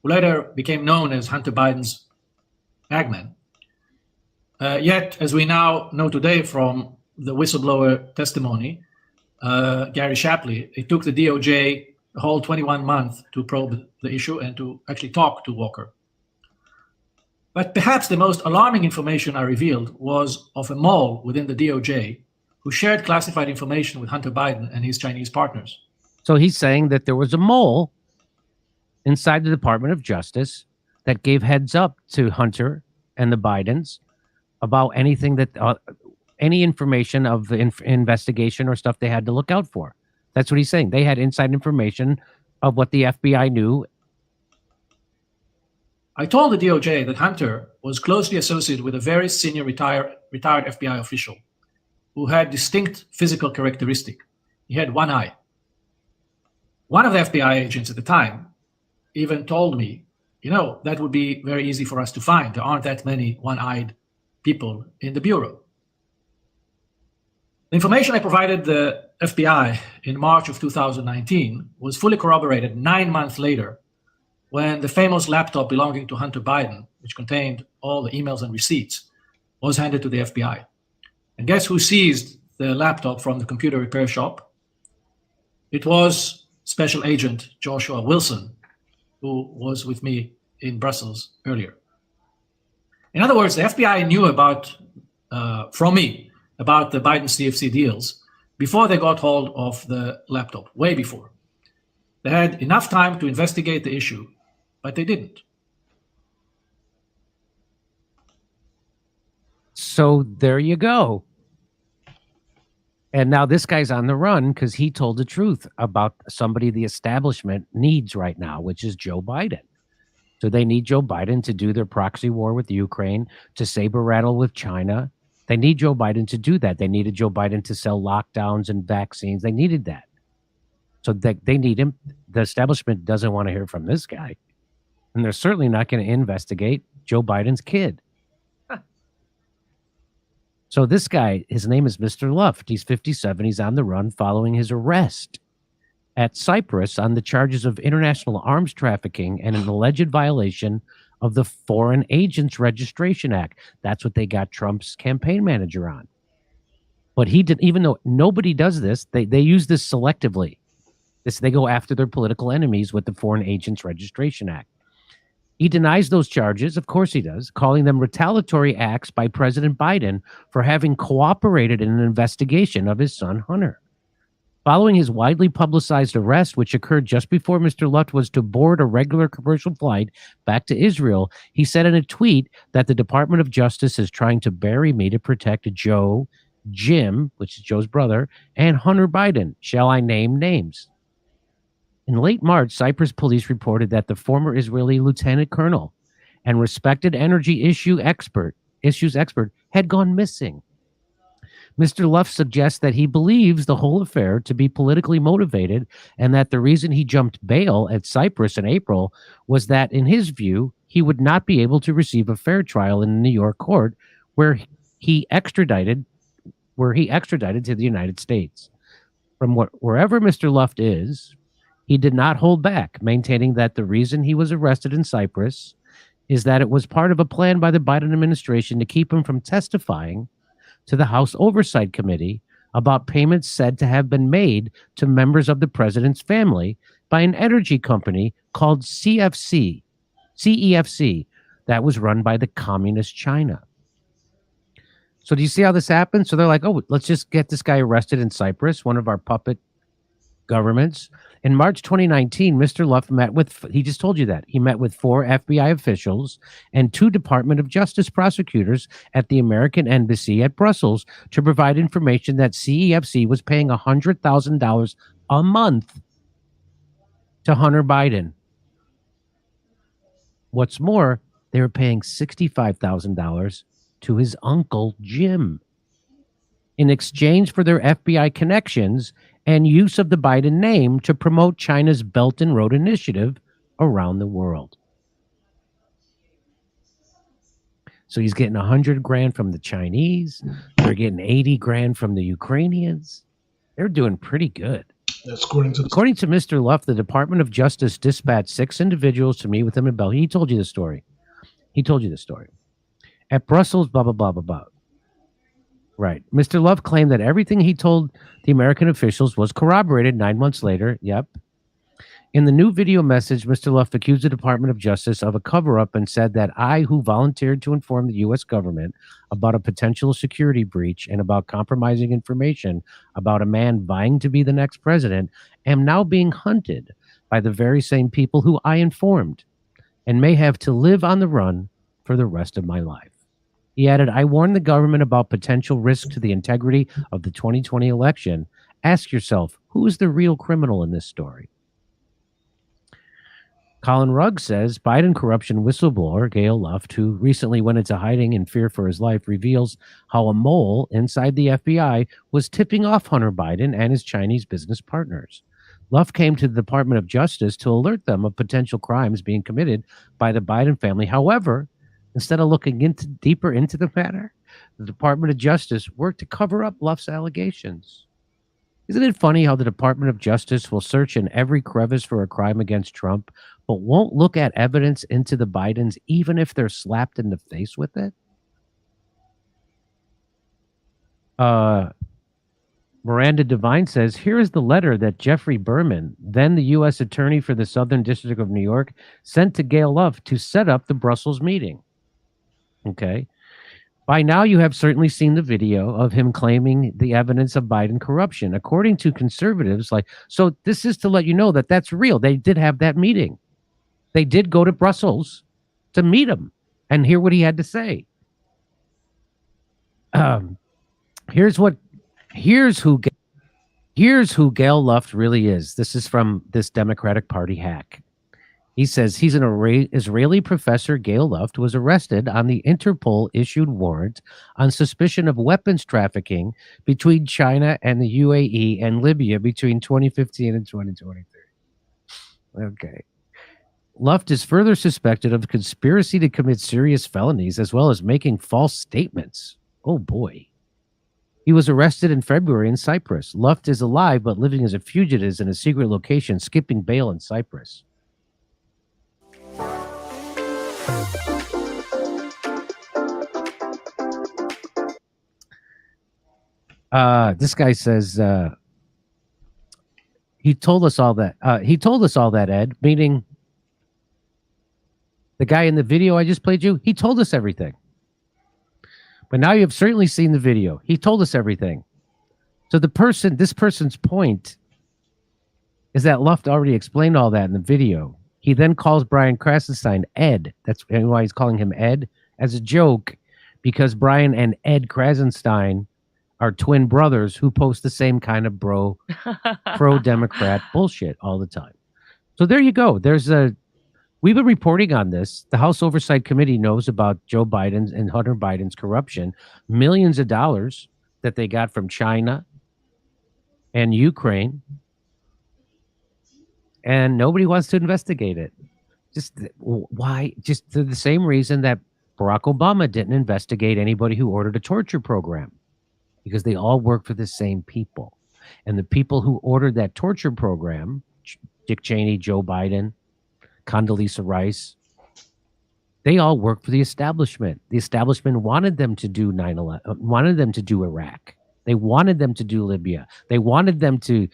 who later became known as Hunter Biden's bagman. Yet, as we now know today from the whistleblower testimony, Gary Shapley, it took the DOJ a whole 21 months to probe the issue and to actually talk to Walker. But perhaps the most alarming information I revealed was of a mole within the DOJ who shared classified information with Hunter Biden and his Chinese partners. So he's saying that there was a mole inside the Department of Justice that gave heads up to Hunter and the Bidens about anything that, any information of the investigation or stuff they had to look out for. That's what he's saying. They had inside information of what the FBI knew. I told the DOJ that Hunter was closely associated with a very senior retired FBI official who had distinct physical characteristic. He had one eye. One of the FBI agents at the time even told me, you know, that would be very easy for us to find. There aren't that many one-eyed people in the Bureau. The information I provided the FBI in March of 2019 was fully corroborated 9 months later when the famous laptop belonging to Hunter Biden, which contained all the emails and receipts, was handed to the FBI. And guess who seized the laptop from the computer repair shop? It was Special Agent Joshua Wilson, who was with me in Brussels earlier. In other words, the FBI knew about, from me, about the Biden CFC deals before they got hold of the laptop, way before. They had enough time to investigate the issue, but they didn't. So there you go. And now this guy's on the run because he told the truth about somebody the establishment needs right now, which is Joe Biden. So they need Joe Biden to do their proxy war with Ukraine, to saber rattle with China. They need Joe Biden to do that. They needed Joe Biden to sell lockdowns and vaccines. They needed that. So they need him. The establishment doesn't want to hear from this guy. And they're certainly not going to investigate Joe Biden's kid. So this guy, his name is Mr. Luft. He's 57. He's on the run following his arrest at Cyprus on the charges of international arms trafficking and an alleged violation of the Foreign Agents Registration Act. That's what they got Trump's campaign manager on. But he did, even though nobody does this, they use this selectively. They go after their political enemies with the Foreign Agents Registration Act. He denies those charges, of course he does, calling them retaliatory acts by President Biden for having cooperated in an investigation of his son Hunter. Following his widely publicized arrest, which occurred just before Mr. Luft was to board a regular commercial flight back to Israel, he said in a tweet that the Department of Justice is trying to bury me to protect Joe, Jim, which is Joe's brother, and Hunter Biden. Shall I name names? In late March, Cyprus police reported that the former Israeli lieutenant colonel and respected energy issues expert had gone missing. Mr. Luft suggests that he believes the whole affair to be politically motivated and that the reason he jumped bail at Cyprus in April was that, in his view, he would not be able to receive a fair trial in a New York court where he extradited to the United States. From wherever Mr. Luft is, he did not hold back, maintaining that the reason he was arrested in Cyprus is that it was part of a plan by the Biden administration to keep him from testifying to the House Oversight Committee about payments said to have been made to members of the president's family by an energy company called CEFC, that was run by the communist China. So do you see how this happened? So they're like, oh, let's just get this guy arrested in Cyprus, one of our puppet governments. In March 2019, Mr. Luft he just told you that, he met with 4 FBI officials and 2 Department of Justice prosecutors at the American Embassy at Brussels to provide information that CEFC was paying $100,000 a month to Hunter Biden. What's more, they were paying $65,000 to his uncle Jim in exchange for their FBI connections and use of the Biden name to promote China's Belt and Road Initiative around the world. So he's getting $100,000 from the Chinese. They're getting $80,000 from the Ukrainians. They're doing pretty good. That's according to Mr. Luft, the Department of Justice dispatched 6 individuals to meet with him in Belgium. He told you the story. At Brussels, blah, blah, blah, blah, blah. Right. Mr. Luft claimed that everything he told the American officials was corroborated 9 months later. Yep. In the new video message, Mr. Luft accused the Department of Justice of a cover-up and said that I, who volunteered to inform the U.S. government about a potential security breach and about compromising information about a man vying to be the next president, am now being hunted by the very same people who I informed and may have to live on the run for the rest of my life. He added, I warned the government about potential risk to the integrity of the 2020 election. Ask yourself, who is the real criminal in this story? Colin Rugg says Biden corruption whistleblower Gail Luft, who recently went into hiding in fear for his life, reveals how a mole inside the FBI was tipping off Hunter Biden and his Chinese business partners. Luft came to the Department of Justice to alert them of potential crimes being committed by the Biden family. However, instead of looking deeper into the matter, the Department of Justice worked to cover up Luft's allegations. Isn't it funny how the Department of Justice will search in every crevice for a crime against Trump, but won't look at evidence into the Bidens, even if they're slapped in the face with it? Miranda Devine says, here is the letter that Jeffrey Berman, then the U.S. Attorney for the Southern District of New York, sent to Gail Luft to set up the Brussels meeting. Okay. By now, you have certainly seen the video of him claiming the evidence of Biden corruption. According to conservatives, so this is to let you know that that's real. They did have that meeting. They did go to Brussels to meet him and hear what he had to say. Here's who Gail Luft really is. This is from this Democratic Party hack. He says he's an Israeli professor. Gail Luft was arrested on the Interpol-issued warrant on suspicion of weapons trafficking between China and the UAE and Libya between 2015 and 2023. Okay. Luft is further suspected of conspiracy to commit serious felonies as well as making false statements. Oh, boy. He was arrested in February in Cyprus. Luft is alive but living as a fugitive in a secret location, skipping bail in Cyprus. This guy says he told us all that. Ed, meaning the guy in the video I just played you. He told us everything. But now you've certainly seen the video. He told us everything. So this person's point is that Luft already explained all that in the video. He then calls Brian Krasenstein Ed. That's why he's calling him Ed as a joke, because Brian and Ed Krasenstein are twin brothers who post the same kind of pro-Democrat bullshit all the time. So there you go. We've been reporting on this. The House Oversight Committee knows about Joe Biden's and Hunter Biden's corruption, millions of dollars that they got from China and Ukraine, and nobody wants to investigate it. Just why? Just for the same reason that Barack Obama didn't investigate anybody who ordered a torture program, because they all work for the same people. And the people who ordered that torture program, Dick Cheney, Joe Biden, Condoleezza Rice, they all work for the establishment. The establishment wanted them to do 9/11, wanted them to do Iraq. They wanted them to do Libya. They wanted them to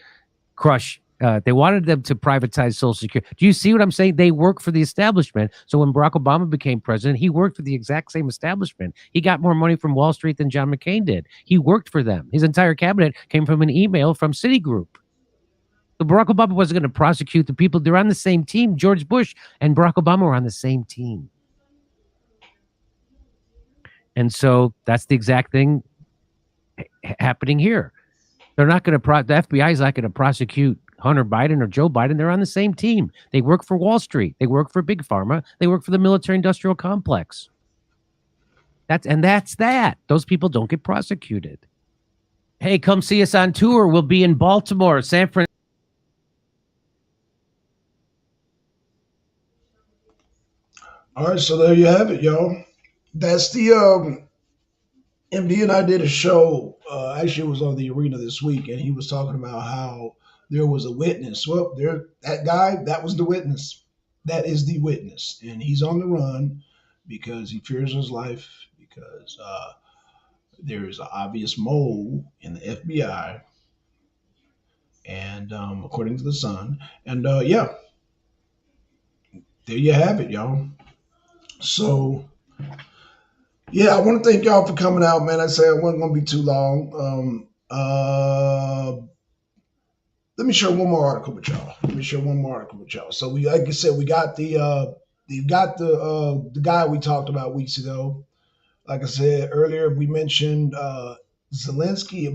crush. They wanted them to privatize Social Security. Do you see what I'm saying? They work for the establishment. So when Barack Obama became president, he worked for the exact same establishment. He got more money from Wall Street than John McCain did. He worked for them. His entire cabinet came from an email from Citigroup. So Barack Obama wasn't going to prosecute the people. They're on the same team. George Bush and Barack Obama were on the same team. And so that's the exact thing happening here. They're not going to the FBI is not going to prosecute Hunter Biden or Joe Biden. They're on the same team. They work for Wall Street. They work for Big Pharma. They work for the military industrial complex. That's that. Those people don't get prosecuted. Hey, come see us on tour. We'll be in Baltimore, San Francisco. All right, so there you have it, y'all. That's the MD and I did a show. Actually, it was on the arena this week, and he was talking about how there was a witness. Well, that guy, that was the witness. That is the witness, and he's on the run because he fears his life because there is an obvious mole in the FBI, and according to the Sun, and yeah, there you have it, y'all. So. Yeah, I want to thank y'all for coming out, man. I said I wasn't going to be too long. Let me share one more article with y'all. So we, like I said, we got the guy we talked about weeks ago. Like I said earlier, we mentioned Zelensky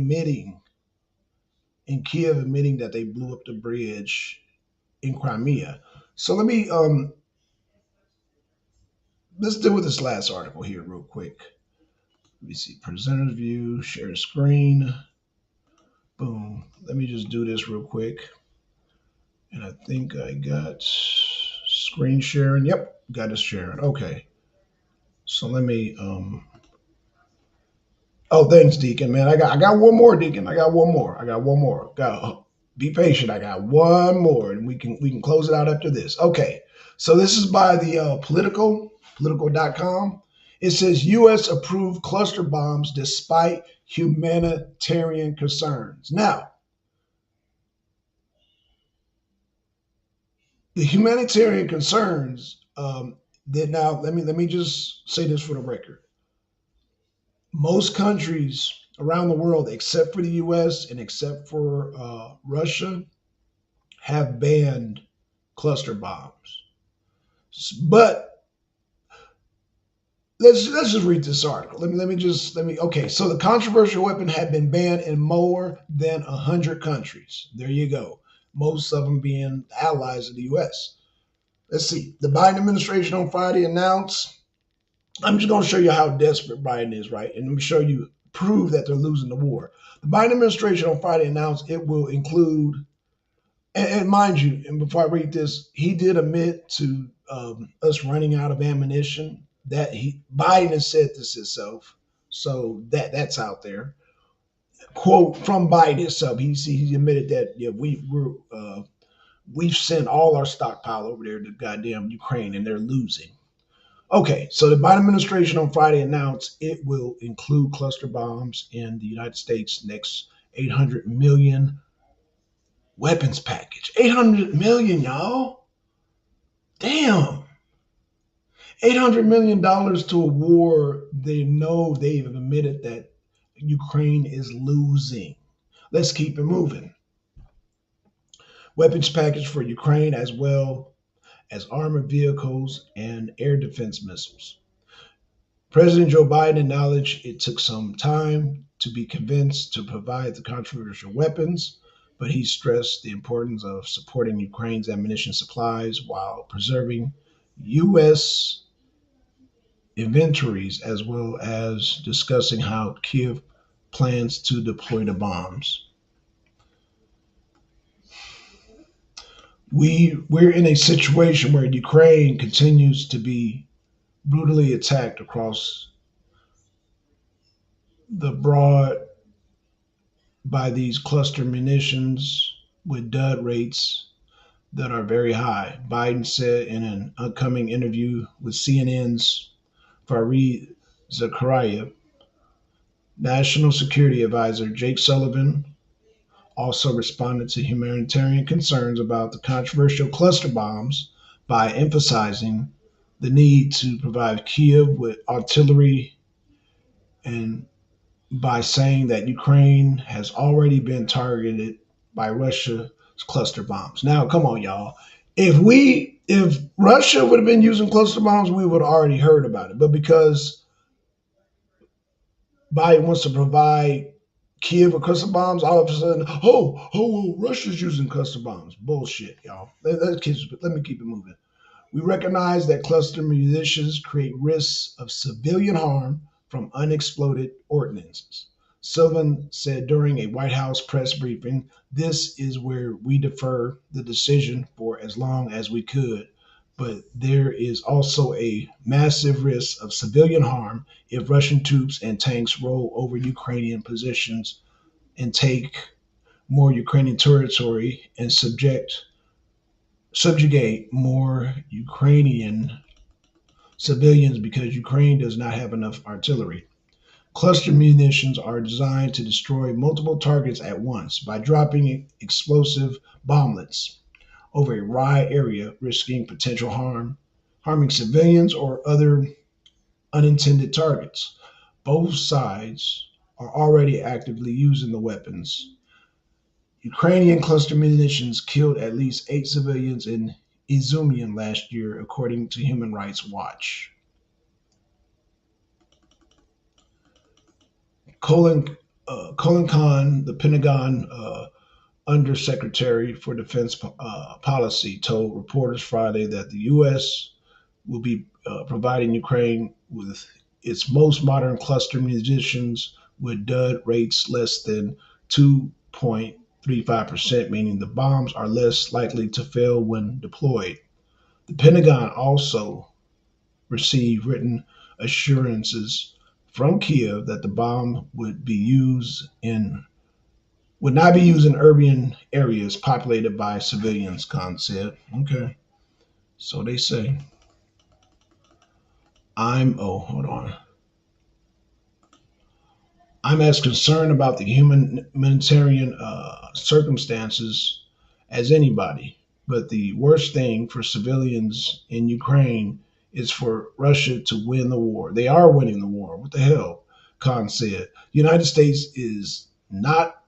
in Kiev admitting that they blew up the bridge in Crimea. So let's deal with this last article here real quick. Let me see, presenter's view, share screen. Boom. Let me just do this real quick. And I think I got screen sharing. Yep, got it sharing. Okay. So let me oh, thanks, Deacon, man. I got one more, Deacon. I got one more. Be patient. I got one more, and we can close it out after this. Okay. So this is by the political.com. It says U.S. approved cluster bombs despite humanitarian concerns. Now, the humanitarian concerns. Let me just say this for the record. Most countries around the world, except for the U.S. and except for Russia, have banned cluster bombs. But let's just read this article. Okay. So the controversial weapon had been banned in more than 100 countries. There you go. Most of them being allies of the U.S. Let's see. The Biden administration on Friday announced. I'm just going to show you how desperate Biden is, right? And let me prove that they're losing the war. The Biden administration on Friday announced it will include, and mind you, and before I read this, he did admit to us running out of ammunition. Biden has said this himself, so that's out there. Quote from Biden himself, he admitted that we've sent all our stockpile over there to goddamn Ukraine, and they're losing. Okay, so the Biden administration on Friday announced it will include cluster bombs in the United States' next $800 million weapons package. $800 million, y'all. Damn. $800 million to a war they've admitted that Ukraine is losing. Let's keep it moving. Weapons package for Ukraine as well as armored vehicles and air defense missiles. President Joe Biden acknowledged it took some time to be convinced to provide the controversial weapons, but he stressed the importance of supporting Ukraine's ammunition supplies while preserving U.S. inventories, as well as discussing how Kiev plans to deploy the bombs. We're in a situation where Ukraine continues to be brutally attacked across the broad by these cluster munitions with dud rates that are very high. Biden said in an upcoming interview with CNN's Fareed Zakaria. National Security Advisor Jake Sullivan also responded to humanitarian concerns about the controversial cluster bombs by emphasizing the need to provide Kiev with artillery and by saying that Ukraine has already been targeted by Russia's cluster bombs. Now, come on, y'all. If Russia would have been using cluster bombs, we would have already heard about it. But because Biden wants to provide Kiev with cluster bombs, all of a sudden, Russia's using cluster bombs. Bullshit, y'all. Let me keep it moving. We recognize that cluster munitions create risks of civilian harm from unexploded ordnances. Sullivan said during a White House press briefing, this is where we defer the decision for as long as we could. But there is also a massive risk of civilian harm if Russian troops and tanks roll over Ukrainian positions and take more Ukrainian territory and subjugate more Ukrainian civilians because Ukraine does not have enough artillery. Cluster munitions are designed to destroy multiple targets at once by dropping explosive bomblets over a wide area, risking potential harming civilians or other unintended targets. Both sides are already actively using the weapons. Ukrainian cluster munitions killed at least 8 civilians in Izumian last year, according to Human Rights Watch. Colin Khan, the Pentagon Undersecretary for Defense Policy, told reporters Friday that the U.S. will be providing Ukraine with its most modern cluster munitions with dud rates less than 2.35%, meaning the bombs are less likely to fail when deployed. The Pentagon also received written assurances from Kiev that the bomb would not be used in urban areas populated by civilians, Khan said. Okay. So they say. Hold on. I'm as concerned about the humanitarian circumstances as anybody. But the worst thing for civilians in Ukraine is for Russia to win the war. They are winning the war. What the hell? Khan said. The United States is not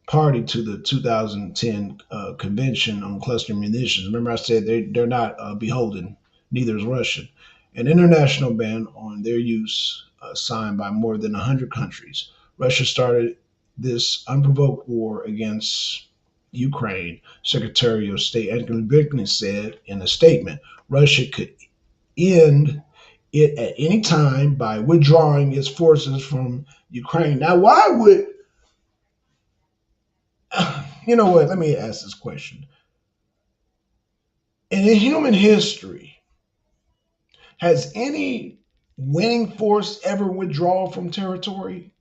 party to the 2010 Convention on Cluster Munitions. Remember, I said they're not beholden. Neither is Russia. An international ban on their use signed by more than 100 countries. Russia started this unprovoked war against Ukraine. Secretary of State Antony Blinken said in a statement, Russia could end it at any time by withdrawing its forces from Ukraine. Now, why would, you know what, let me ask this question. In human history, has any winning force ever withdrawn from territory?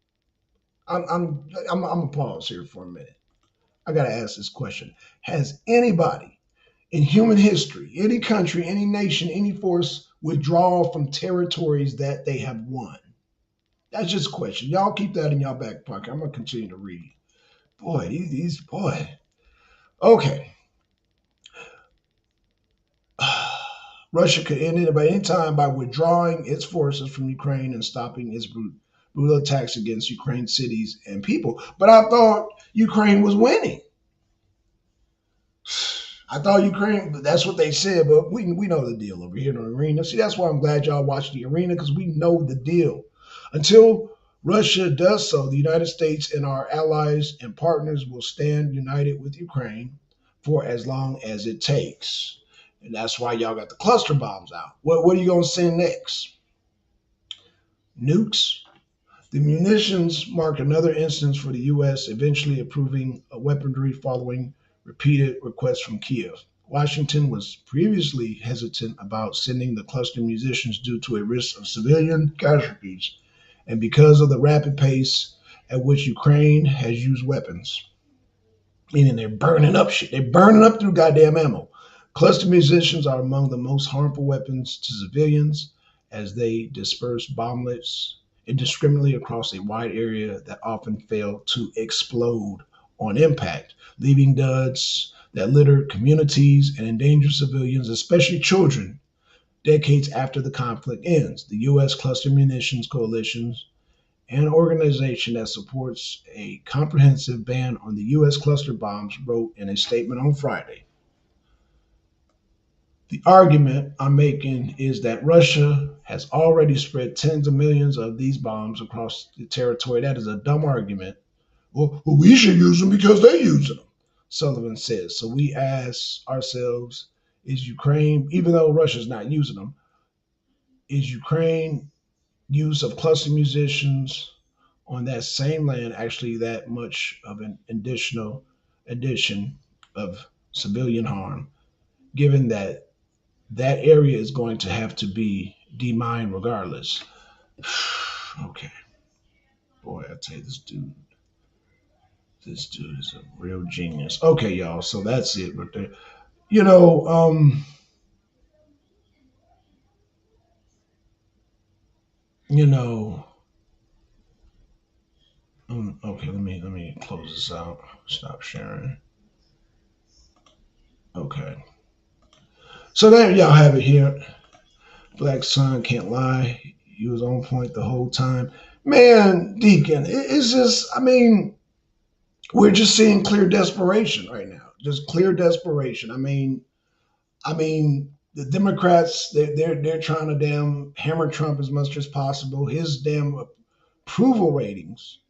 I'm gonna pause here for a minute. I gotta ask this question. Has anybody in human history, any country, any nation, any force withdraw from territories that they have won? That's just a question. Y'all keep that in y'all back pocket. I'm gonna continue to read. Boy. Okay. Russia could end it by any time by withdrawing its forces from Ukraine and stopping its brutal attacks against Ukraine cities and people. But I thought Ukraine was winning. I thought Ukraine, that's what they said, but we know the deal over here in the arena. See, that's why I'm glad y'all watch the arena, because we know the deal. Until Russia does so, the United States and our allies and partners will stand united with Ukraine for as long as it takes. And that's why y'all got the cluster bombs out. What are you going to send next? Nukes? The munitions mark another instance for the U.S. eventually approving a weaponry following repeated requests from Kiev. Washington was previously hesitant about sending the cluster munitions due to a risk of civilian casualties and because of the rapid pace at which Ukraine has used weapons. Meaning they're burning up shit. They're burning up through goddamn ammo. Cluster munitions are among the most harmful weapons to civilians as they disperse bomblets indiscriminately across a wide area that often fail to explode on impact, leaving duds that litter communities and endanger civilians, especially children, decades after the conflict ends. The U.S. Cluster Munitions Coalition, an organization that supports a comprehensive ban on the U.S. cluster bombs, wrote in a statement on Friday. The argument I'm making is that Russia has already spread tens of millions of these bombs across the territory. That is a dumb argument. Well, we should use them because they use them, Sullivan says. So we ask ourselves, is Ukraine, even though Russia's not using them, is Ukraine use of cluster munitions on that same land actually that much of an addition of civilian harm, given that that area is going to have to be demined regardless? Okay. Boy, I tell you, this dude is a real genius. Okay, y'all, so that's it. But you know, okay, let me close this out. Stop sharing. Okay. So there y'all have it here. Black Sun can't lie. He was on point the whole time. Man, Deacon, it's just, I mean, we're just seeing clear desperation right now. Just clear desperation. I mean, the Democrats, they're trying to damn hammer Trump as much as possible. His damn approval ratings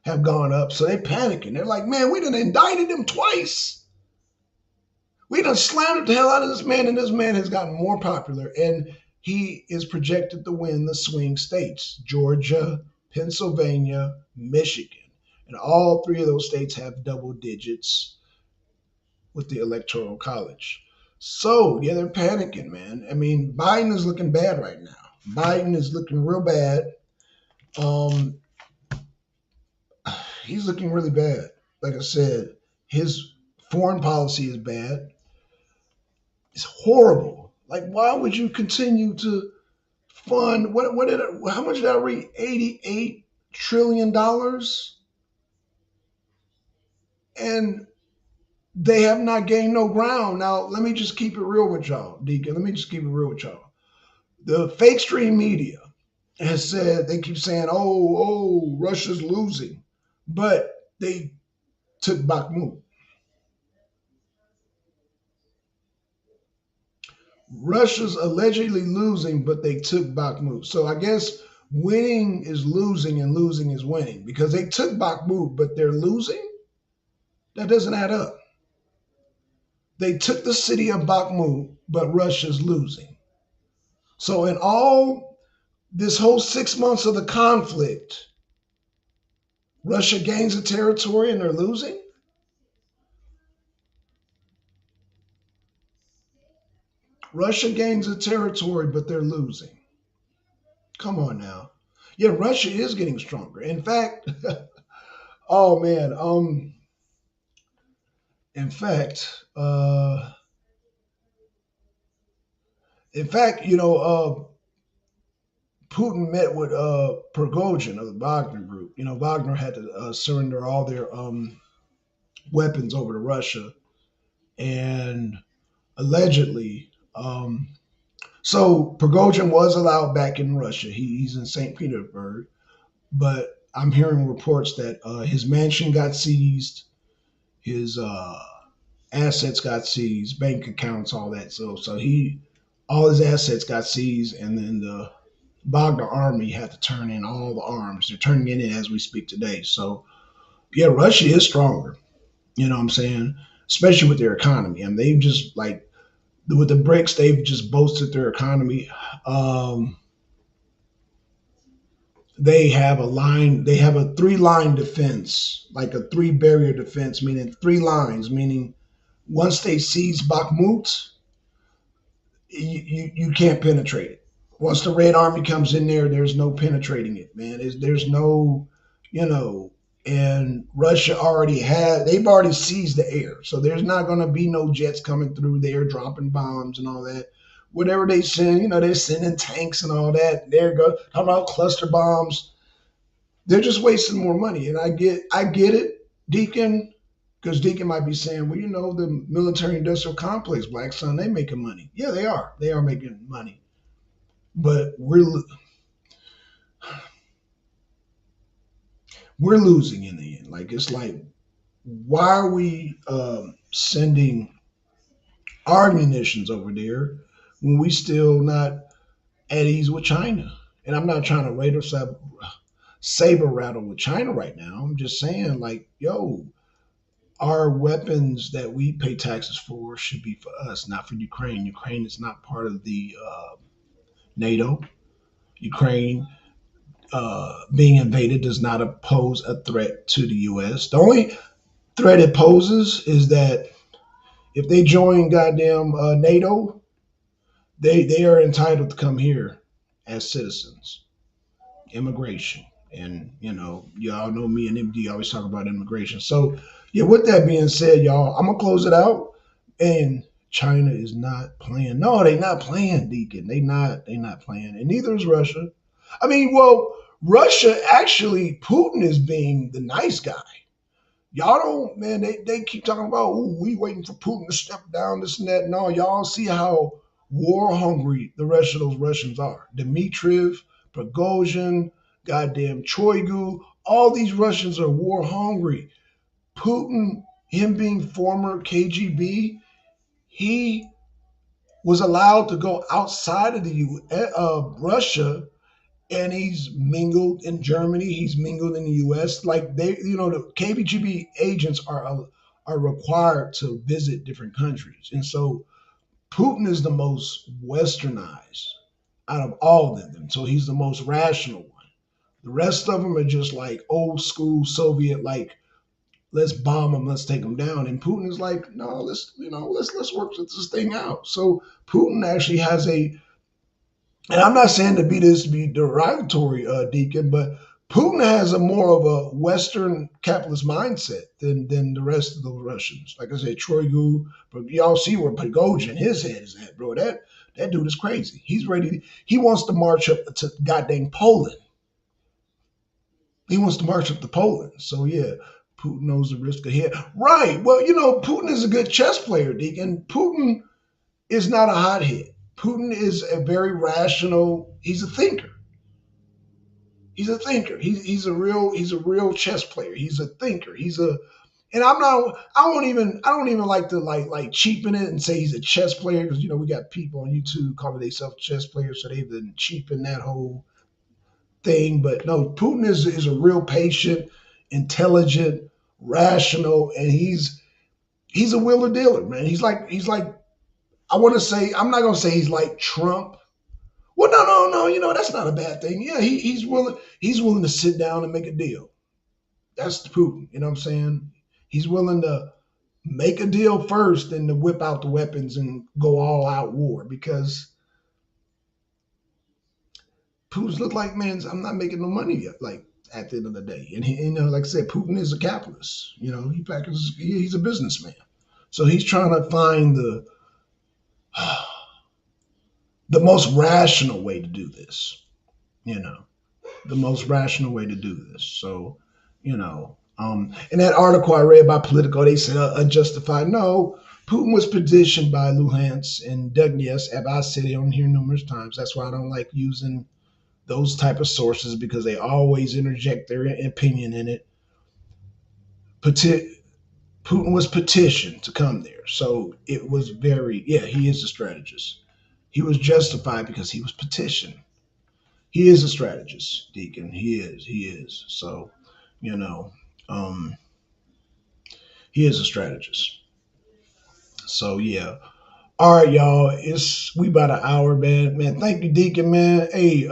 have gone up, so they're panicking. They're like, man, we done indicted him twice. We done slandered the hell out of this man, and this man has gotten more popular, and he is projected to win the swing states: Georgia, Pennsylvania, Michigan. And all three of those states have double digits with the Electoral College. So, yeah, they're panicking, man. I mean, Biden is looking bad right now. Biden is looking real bad. He's looking really bad. Like I said, his foreign policy is bad. It's horrible. Like, why would you continue to fund how much did I read? $88 trillion? And they have not gained no ground. Now, let me just keep it real with y'all, Deacon. Let me just keep it real with y'all. The fake stream media has said, they keep saying, oh, Russia's losing. But they took Bakhmut. Russia's allegedly losing, but they took Bakhmut. So I guess winning is losing and losing is winning, because they took Bakhmut, but they're losing? That doesn't add up. They took the city of Bakhmut, but Russia's losing. So in all this whole 6 months of the conflict, Russia gains the territory and they're losing? Russia gains the territory, but they're losing. Come on now. Yeah, Russia is getting stronger. In fact, oh man, in fact, Putin met with Prigozhin of the Wagner Group. You know, Wagner had to surrender all their weapons over to Russia, and allegedly, so Prigozhin was allowed back in Russia. He's in St. Petersburg, but I'm hearing reports that his mansion got seized, his assets got seized, bank accounts, all that. So all his assets got seized, and then the Wagner army had to turn in all the arms. They're turning it in as we speak today. So yeah, Russia is stronger. You know what I'm saying? Especially with their economy. And they've just like, with the BRICS, they've just boasted their economy. they have a line. They have a 3-line defense, like a 3-barrier defense, meaning 3 lines. Meaning once they seize Bakhmut, you can't penetrate it. Once the Red Army comes in there, there's no penetrating it, man. There's no, you know, and Russia they've already seized the air. So there's not going to be no jets coming through there dropping bombs and all that. Whatever they send, they're sending tanks and all that. There go, talking about cluster bombs. They're just wasting more money. And I get it, Deacon, because Deacon might be saying, well, the military industrial complex, Blackson, they making money. Yeah, they are. They are making money. But we're losing in the end. Like, it's like, why are we sending our munitions over there when we still not at ease with China? And I'm not trying to saber rattle with China right now. I'm just saying, like, yo, our weapons that we pay taxes for should be for us, not for Ukraine. Ukraine is not part of the NATO. Ukraine being invaded does not pose a threat to the U.S. The only threat it poses is that if they join goddamn NATO, they are entitled to come here as citizens. Immigration. And, y'all know me and MD always talk about immigration. So, yeah, with that being said, y'all, I'm going to close it out. And China is not playing. No, they not playing, Deacon. They not playing. And neither is Russia. I mean, well, Russia, actually, Putin is being the nice guy. Y'all don't, man, they keep talking about, we waiting for Putin to step down, this and that. No, y'all see how war hungry the rest of those Russians are. Dmitriev, Prigozhin, goddamn Shoigu, all these Russians are war hungry. Putin, him being former KGB, he was allowed to go outside of Russia, and he's mingled in Germany. He's mingled in the U.S. Like the KGB agents are required to visit different countries, and so Putin is the most westernized out of all of them. So he's the most rational one. The rest of them are just like old school Soviet, like, let's bomb them, let's take them down. And Putin is like, no, let's work this thing out. So Putin actually has and I'm not saying to be derogatory, Deacon, but Putin has a more of a Western capitalist mindset than the rest of the Russians. Like I said, Shoigu, but y'all see where Prigozhin, his head is at, bro. That dude is crazy. He's ready. He wants to march up to goddamn Poland. He wants to march up to Poland. So yeah, Putin knows the risk ahead. Right. Well, Putin is a good chess player, Deacon. Putin is not a hothead. Putin is a very rational. He's a thinker. He's a thinker. He's a real chess player. He's a thinker. And I don't even like to like cheapen it and say he's a chess player, because we got people on YouTube calling themselves chess players, so they've been cheapening that whole thing. But no, Putin is a real patient, intelligent, rational, and he's a wheeler dealer, man. He's like I'm not gonna say he's like Trump. Well, no, that's not a bad thing. Yeah, he's willing to sit down and make a deal. That's Putin, you know what I'm saying? He's willing to make a deal first and to whip out the weapons and go all out war, because Putin's look like, man, I'm not making no money yet, like at the end of the day. And he, like I said, Putin is a capitalist. He's a businessman. So he's trying to find the most rational way to do this, the most rational way to do this. So, in that article I read by Politico, they said unjustified. No, Putin was petitioned by Luhansk and Donetsk, as I said on here numerous times. That's why I don't like using those type of sources, because they always interject their opinion in it. Putin was petitioned to come there. So it was he is a strategist. He was justified because he was petitioned. He is a strategist, Deacon. He is. So, he is a strategist. So yeah. All right, y'all. We about an hour, man. Man, thank you, Deacon, man. Hey,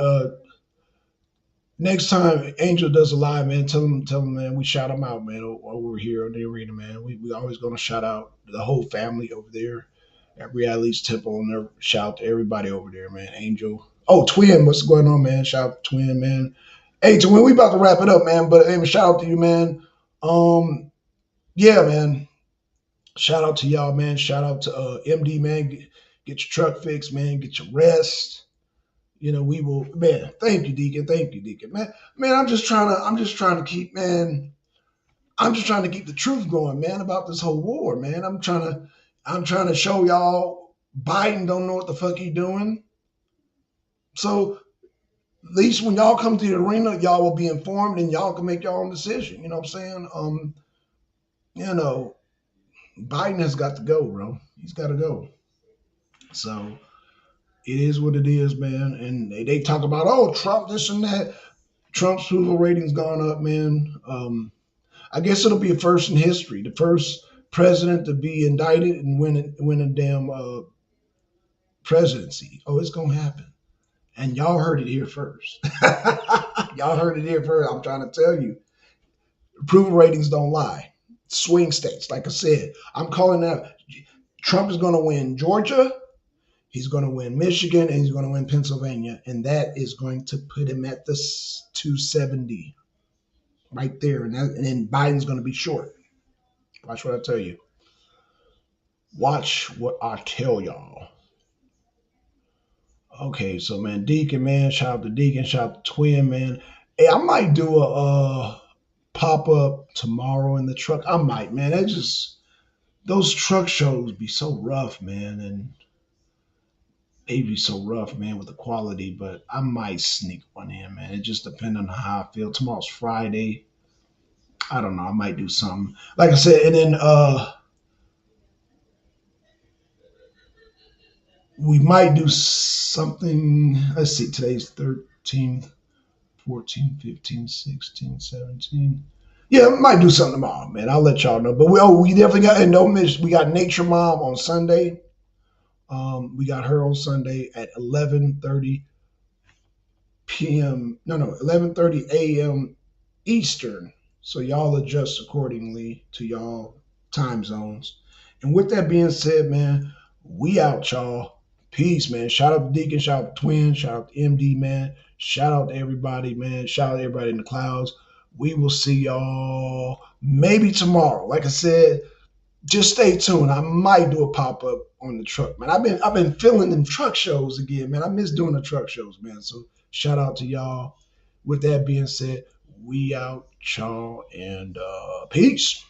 next time Angel does a live, man, tell him, man, we shout him out, man, over here on the arena, man. We always gonna shout out the whole family over there at Reality's Temple, and shout out to everybody over there, man. Angel, oh, Twin, what's going on, man? Shout out to Twin, man. Hey, Twin, we about to wrap it up, man. But hey, shout out to you, man. Yeah, man. Shout out to y'all, man. Shout out to MD, man. Get your truck fixed, man. Get your rest. You know, we will, man. Thank you, Deacon. Thank you, Deacon. Man, I'm just trying to keep, man. I'm just trying to keep the truth going, man, about this whole war, man. I'm trying to show y'all Biden don't know what the fuck he doing. So at least when y'all come to the arena, y'all will be informed and y'all can make your own decision. You know what I'm saying? You know, Biden has got to go, bro. He's got to go. So it is what it is, man. And they talk about, oh, Trump, this and that. Trump's approval rating's gone up, man. I guess it'll be a first in history. The first president to be indicted and win a damn presidency. Oh, it's gonna happen. And y'all heard it here first. Y'all heard it here first. I'm trying to tell you. Approval ratings don't lie. Swing states, like I said. I'm calling out. Trump is going to win Georgia. He's going to win Michigan, and he's going to win Pennsylvania. And that is going to put him at the 270 right there. And then Biden's going to be short. Watch what I tell you. Watch what I tell y'all. Okay, so, man, Deacon, man, shout out to Deacon, shout out to Twin, man. Hey, I might do a pop-up tomorrow in the truck. I might, man. That's just, those truck shows be so rough, man, and they be so rough, man, with the quality, but I might sneak one in, man. It just depends on how I feel. Tomorrow's Friday. I don't know. I might do something. Like I said, and then we might do something. Let's see, today's 13th, 14, 15, 16, 17. Yeah, we might do something tomorrow, man. I'll let y'all know. But we definitely got, and don't miss, we got Nature Mom on Sunday. We got her on Sunday at 11:30 p.m. No, 11:30 a.m. Eastern. So y'all adjust accordingly to y'all time zones. And with that being said, man, we out, y'all. Peace, man. Shout out to Deacon, shout out to Twin, shout out to MD, man. Shout out to everybody, man. Shout out to everybody in the clouds. We will see y'all maybe tomorrow. Like I said, just stay tuned. I might do a pop-up on the truck, man. I've been feeling them truck shows again, man. I miss doing the truck shows, man. So shout out to y'all. With that being said, we out, y'all, and peace.